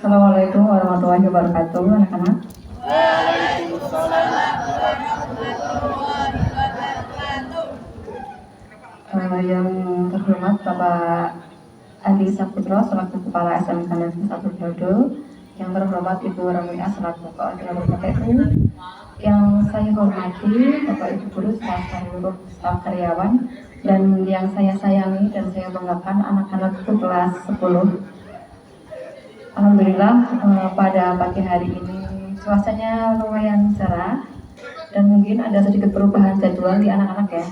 Assalamualaikum warahmatullahi wabarakatuh, anak-anak. Waalaikumsalam warahmatullahi wabarakatuh. Yang terhormat Bapak Adi Saputro selaku Kepala SMK Negeri 1 Dodo, yang terhormat Ibu Ramia selaku Koordinator KPU, yang saya hormati Bapak Ibu Guru serta seluruh staf karyawan, dan yang saya sayangi dan saya banggakan anak-anakku kelas 10. Alhamdulillah pada pagi hari ini cuacanya lumayan cerah dan mungkin ada sedikit perubahan jadwal di anak-anak ya.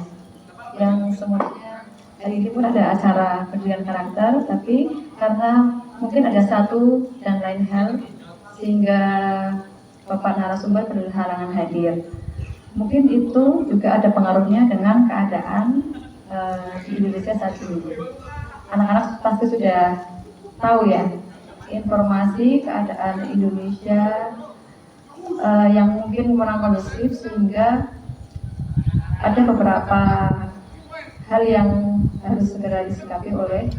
Yang semuanya hari ini pun ada acara pendidikan karakter, tapi karena mungkin ada satu dan lain hal sehingga Bapak narasumber berhalangan hadir. Mungkin itu juga ada pengaruhnya dengan keadaan di Indonesia saat ini. Anak-anak pasti sudah tahu ya informasi keadaan Indonesia yang mungkin kurang kondusif, sehingga ada beberapa hal yang harus segera disikapi oleh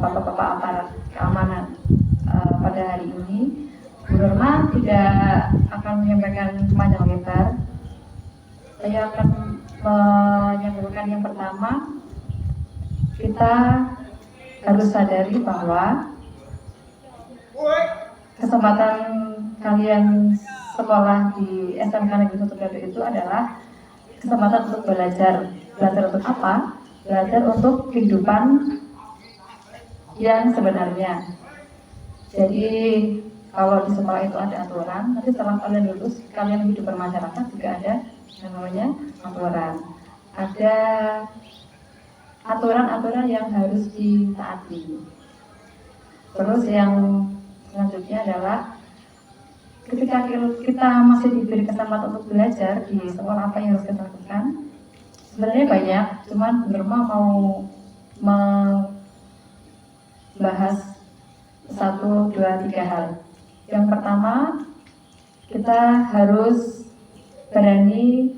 bapak-bapak aparat keamanan. Pada hari ini Bu Norma tidak akan menyampaikan panjang lebar. Saya akan menyampaikan yang pertama, kita harus sadari bahwa kesempatan kalian sekolah di SMK Negeri 1 Dodo itu adalah kesempatan untuk belajar. Belajar untuk apa? Belajar untuk kehidupan yang sebenarnya. Jadi kalau di sekolah itu ada aturan, nanti setelah kalian lulus, kalian hidup bermasyarakat juga ada yang namanya aturan. Ada aturan-aturan yang harus ditaati. Terus yang selanjutnya adalah ketika kita masih diberi kesempatan untuk belajar di sekolah, apa yang harus kita lakukan? Sebenarnya banyak, cuman Bu Norma mau membahas 1, 2, 3 hal. Yang pertama, kita harus berani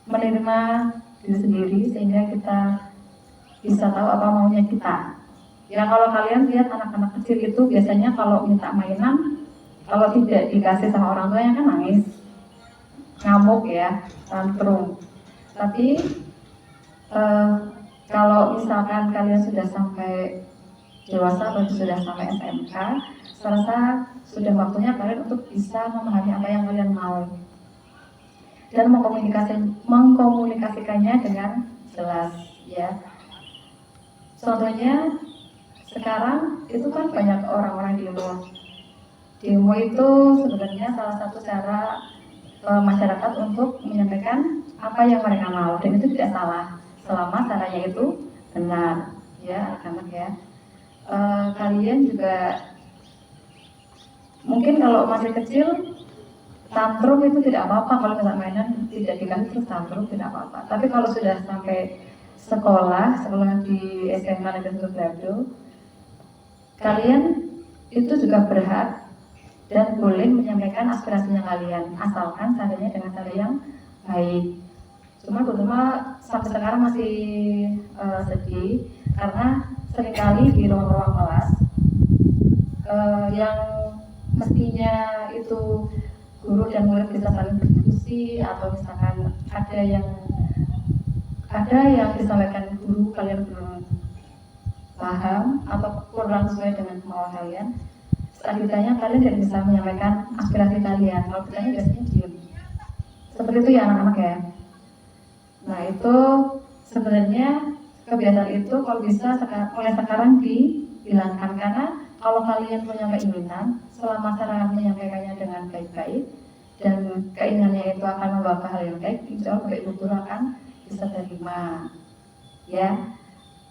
menerima diri sendiri sehingga kita bisa tahu apa maunya kita. Ya, kalau kalian lihat anak-anak kecil itu biasanya kalau minta mainan, kalau tidak dikasih sama orang tuanya kan nangis, ngamuk ya, tantrum. Tapi kalau misalkan kalian sudah sampai dewasa atau sudah sampai SMK, saya rasa sudah waktunya kalian untuk bisa memahami apa yang kalian mau dan mengkomunikasikannya dengan jelas ya. Contohnya sekarang itu kan banyak orang-orang demo. Demo itu sebenarnya salah satu cara masyarakat untuk menyampaikan apa yang mereka mau, dan itu tidak salah selama caranya itu benar ya anak-anak ya. Kalian juga mungkin kalau masih kecil tantrum itu tidak apa-apa, kalau minta mainan tidak dikasih terus tantrum tidak apa-apa. Tapi kalau sudah sampai sekolah di SMK Negeri 1 Dodo, kalian itu juga berhak dan boleh menyampaikan aspirasinya kalian, asalkan caranya dengan cara yang baik. Cuma Bu Norma sampai sekarang masih sedih karena seringkali di ruang-ruang kelas yang mestinya itu guru dan murid bisa saling berdiskusi, atau misalkan ada yang disampaikan guru kalian belum paham atau kurang sesuai dengan kemauan kalian, saat ditanya kalian tidak bisa menyampaikan aspirasi kalian. Kalau ditanya biasanya diam. Seperti itu ya anak-anak ya. Nah, itu sebenarnya kebiasaan itu kalau bisa mulai sekarang dihilangkan, karena kalau kalian menyampaikan keinginan, selama cara menyampaikannya dengan baik-baik dan keinginannya itu akan membawa ke hal yang baik, insya Allah Bapak Ibu Guru akan bisa terima ya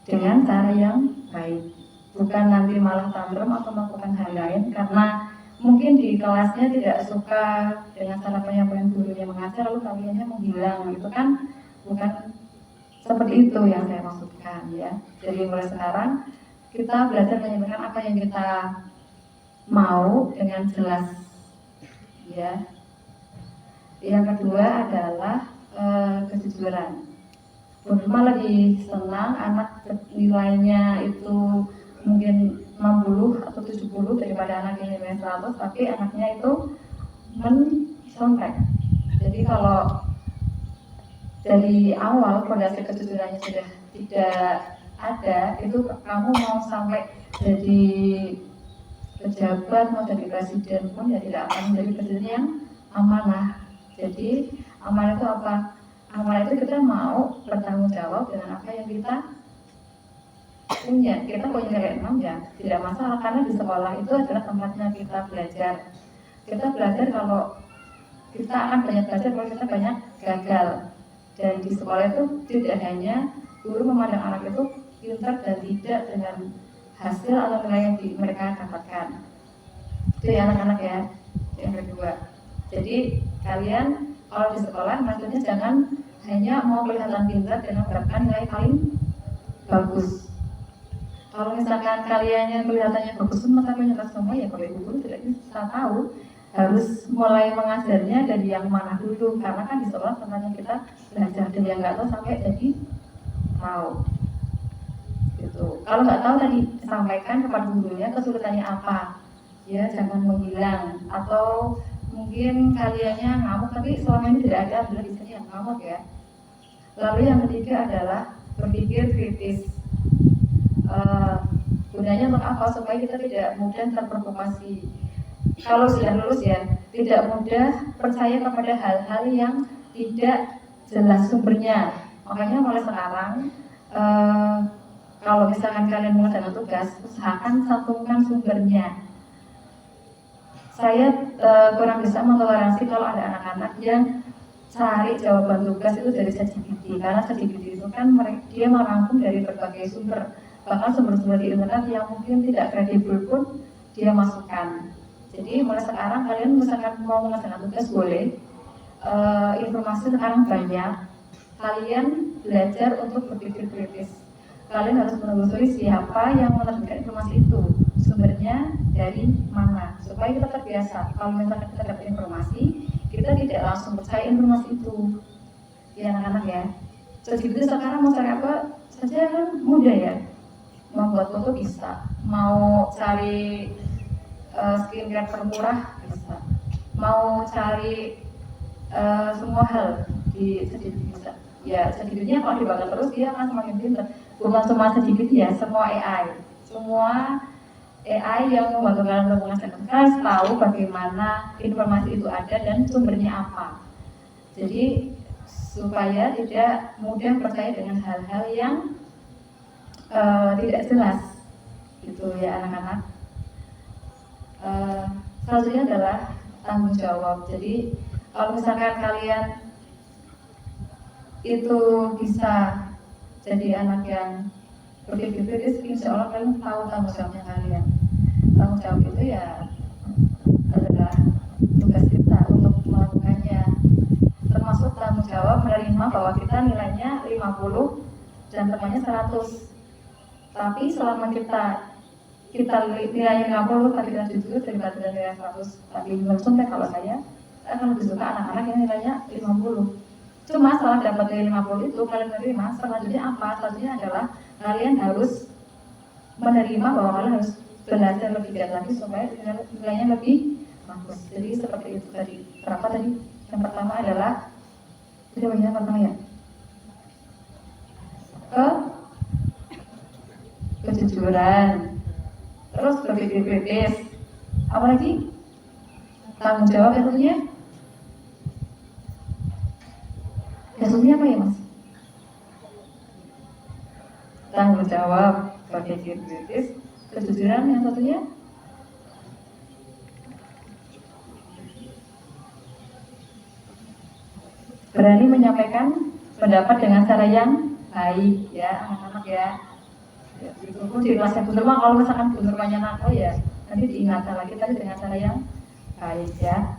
dengan cara yang baik, bukan nanti malah tantrum atau melakukan hal lain karena mungkin di kelasnya tidak suka dengan cara penyampaian gurunya mengajar lalu kaliannya menghilang. Itu kan bukan seperti itu yang saya maksudkan ya. Jadi mulai sekarang kita belajar menyampaikan apa yang kita mau dengan jelas ya. Yang kedua adalah kejujuran. Bu Norma lebih senang anak nilainya itu mungkin 0 70 daripada anak yang nilainya 100, tapi anaknya itu mencontek. Jadi kalau dari awal fondasi kejujurannya sudah tidak ada, itu kamu mau sampai jadi pejabat, mau jadi presiden pun ya tidak akan menjadi presiden yang amanah. Jadi amanah itu apa? Amanah itu kita mau bertanggung jawab dengan apa yang kita punya. Kita punya nilai 6 ya tidak masalah, karena di sekolah itu adalah tempatnya kita belajar. Kita belajar kalau kita akan banyak belajar kalau kita banyak gagal. Dan di sekolah itu tidak hanya guru memandang anak itu pintar dan tidak dengan hasil atau nilai yang mereka dapatkan. Itu ya anak-anak ya. Yang kedua, jadi kalian kalau di sekolah maksudnya jangan hanya mau kelihatan pintar dan mendapatkan nilai paling bagus. Kalau misalkan kaliannya kelihatannya bagus semua tapi nyata semua, ya kalau ibu guru tidak bisa tahu, harus mulai mengajarnya dari yang mana dulu, karena kan di sekolah tempatnya kita belajar, dan yang nggak tahu sampai jadi tahu. Gitu. Kalau nggak tahu tadi sampaikan kepada gurunya kesulitannya apa, ya jangan menghilang. Atau mungkin kaliannya ngamuk tapi selama ini tidak ada adalah di sini yang ngamuk ya. Lalu yang ketiga adalah berpikir kritis. Gunanya untuk apa? Supaya kita tidak mudah terprovokasi. Kalau sudah lulus ya, tidak mudah percaya kepada hal-hal yang tidak jelas sumbernya. Makanya mulai sekarang kalau misalkan kalian mengerjakan tugas, usahakan satukan sumbernya. Saya kurang bisa mentoleransi kalau ada anak-anak yang cari jawaban tugas itu dari ChatGPT, karena ChatGPT itu kan dia merangkum dari berbagai sumber, bahkan sumber-sumber di internet yang mungkin tidak kredibel pun dia masukkan. Jadi mulai sekarang kalian misalkan mau mengerjakan tugas boleh, informasi sekarang banyak, kalian belajar untuk berpikir kritis. Kalian harus menelusuri siapa yang menerbitkan informasi itu, sumbernya dari mana, supaya kita terbiasa. Kalau misalkan kita dapat informasi, kita tidak langsung percaya informasi itu. Ya anak-anak ya. Jadi sekarang mau cari apa saja kan mudah ya. Mau buat foto bisa, mau cari skincare termurah bisa, mau cari semua hal di sedikit bisa. Ya sedikitnya kalau dibakar terus dia akan semakin pintar. Bukan cuma sedikit ya, semua AI yang membantu kalian untuk mengajarkan. Kalian tahu bagaimana informasi itu ada dan sumbernya apa. Jadi supaya tidak mudah percaya dengan hal-hal yang tidak jelas, gitu ya anak-anak. Selanjutnya adalah tanggung jawab. Jadi kalau misalkan kalian itu bisa jadi anak yang berpikir kritis, insya Allah kalian tahu tanggung jawabnya kalian. Tanggung jawab itu ya adalah tugas kita untuk melakukannya, termasuk tanggung jawab menerima bahwa kita nilainya 50 dan temannya 100. Tapi selama kita nilainya 50 tapi kita jujur daripada nilai 100 tapi mencontek, kalau saya akan lebih suka anak-anak yang nilainya 50. Cuma setelah dapat nilai 50 itu kalian menerima, selanjutnya apa? Selanjutnya adalah kalian harus menerima bahwa kalian harus belajar lebih giat lagi supaya nilainya lebih bagus. Jadi seperti itu tadi. Berapa tadi? Yang pertama adalah tidak banyak pertama ya. Kejujuran. Terus berpikir kritis. Apa lagi? Tanggung jawab tentunya. Dasarnya apa ya mas? Tanggung jawab, berpikir kritis, kejujuran yang satunya. Berani menyampaikan pendapat dengan cara yang baik ya anak-anak ya. Itu di kelasnya Bu Nurma, kalau misalkan Bu Nurmanya nakal ya nanti diingatkan lagi tadi dengan cara yang baik ya.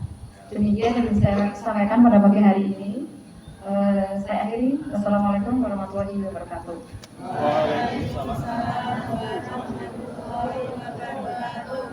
Demikian yang saya sampaikan pada pagi hari ini. Saya akhiri. Wassalamualaikum warahmatullahi wabarakatuh. Waalaikumsalam.